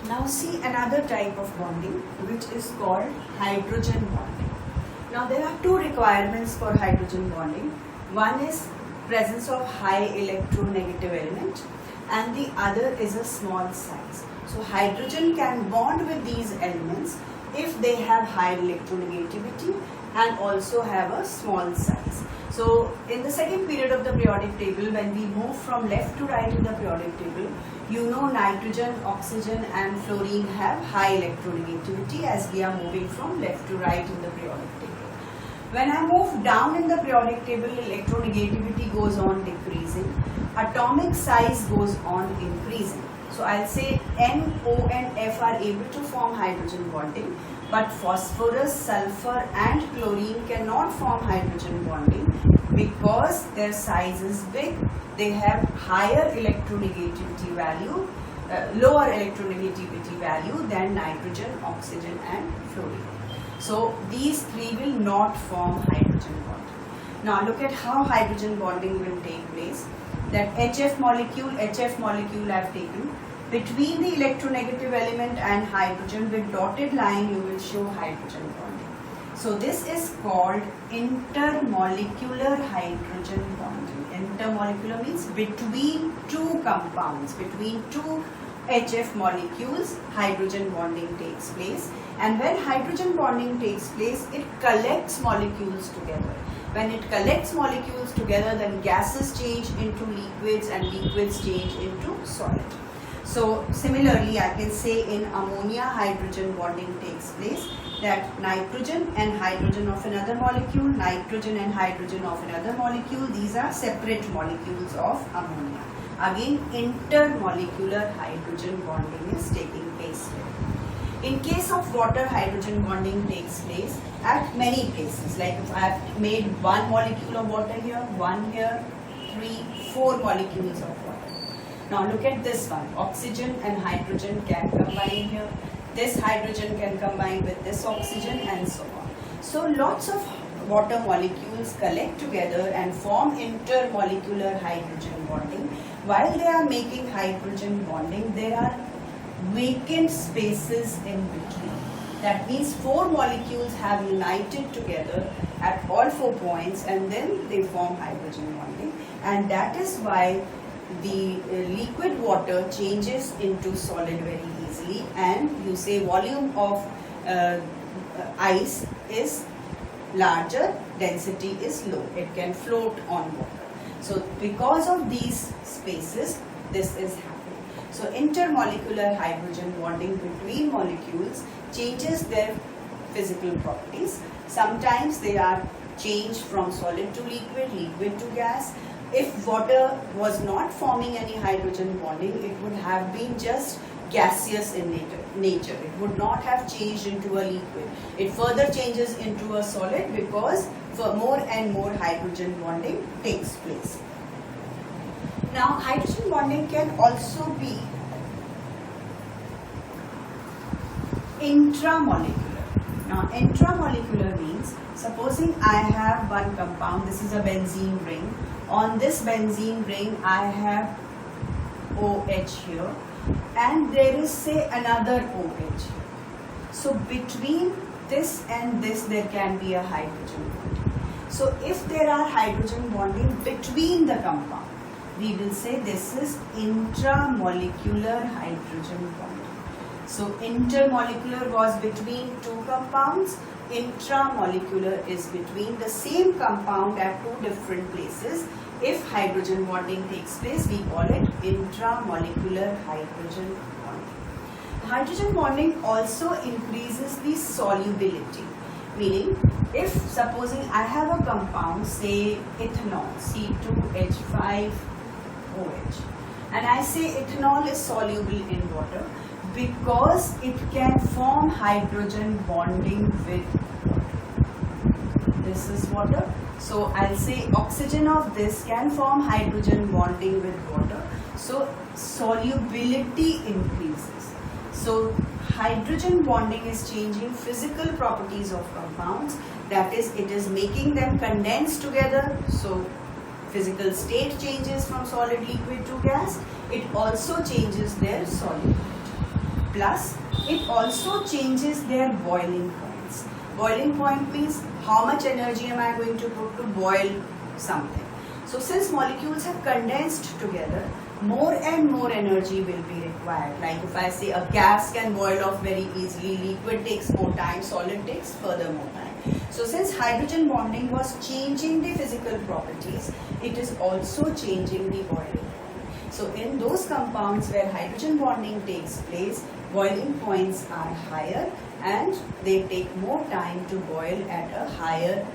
Now see another type of bonding which is called hydrogen bonding. Now there are two requirements for hydrogen bonding. One is presence of high electronegative element and the other is a small size. So hydrogen can bond with these elements if they have high electronegativity and also have a small size. So in the second period of the periodic table, when we move from left to right in the periodic table, you know nitrogen, oxygen and fluorine have high electronegativity as we are moving from left to right in the periodic table. When I move down in the periodic table, electronegativity goes on decreasing, atomic size goes on increasing. So I'll say N, O and F are able to form hydrogen bonding, but phosphorus, sulfur and chlorine cannot form hydrogen bonding because their size is big. They have higher electronegativity value, lower electronegativity value than nitrogen, oxygen and fluorine. So these three will not form hydrogen bonding. Now look at how hydrogen bonding will take place. That HF molecule I have taken. Between the electronegative element and hydrogen with dotted line you will show hydrogen bonding. So this is called intermolecular hydrogen bonding. Intermolecular means between two compounds, between two HF molecules hydrogen bonding takes place, and when hydrogen bonding takes place it collects molecules together. When it collects molecules together, then gases change into liquids and liquids change into solid. So similarly I can say in ammonia hydrogen bonding takes place, that nitrogen and hydrogen of another molecule, nitrogen and hydrogen of another molecule, these are separate molecules of ammonia. Again intermolecular hydrogen bonding is taking place here. In case of water, hydrogen bonding takes place at many places. Like if I have made one molecule of water here, one here, 3, 4 molecules of water. Now look at this one, oxygen and hydrogen can combine here. This hydrogen can combine with this oxygen and so on. So lots of water molecules collect together and form intermolecular hydrogen bonding. While they are making hydrogen bonding, there are vacant spaces in between. That means 4 molecules have united together at all 4 points and then they form hydrogen bonding, and that is why the liquid water changes into solid very easily, and you say volume of ice is larger, density is low, it can float on water. So because of these spaces this is happening. So intermolecular hydrogen bonding between molecules changes their physical properties. Sometimes they are changed from solid to liquid, liquid to gas. If water was not forming any hydrogen bonding, it would have been just gaseous in nature. It would not have changed into a liquid. It further changes into a solid because for more and more hydrogen bonding takes place. Now hydrogen bonding can also be intramolecular. Now intramolecular means, supposing I have one compound, this is a benzene ring. On this benzene ring I have OH here and there is say another OH here. So between this and this there can be a hydrogen bonding. So if there are hydrogen bonding between the compound, we will say this is intramolecular hydrogen bonding. So intermolecular was between 2 compounds, intramolecular is between the same compound at 2 different places. If hydrogen bonding takes place, we call it intramolecular hydrogen bonding. Hydrogen bonding also increases the solubility, meaning if supposing I have a compound, say ethanol, C2H5OH, and I say ethanol is soluble in water because it can form hydrogen bonding with water. This is water. So I'll say oxygen of this can form hydrogen bonding with water. So solubility increases. So hydrogen bonding is changing physical properties of compounds. That is, it is making them condense together. So physical state changes from solid, liquid to gas. It also changes their solubility. Plus, it also changes their boiling points. Boiling point means how much energy am I going to put to boil something. So since molecules have condensed together, more and more energy will be required. Like if I say a gas can boil off very easily, liquid takes more time, solid takes further more time. So since hydrogen bonding was changing the physical properties, it is also changing the boiling point. So in those compounds where hydrogen bonding takes place, boiling points are higher and they take more time to boil at a higher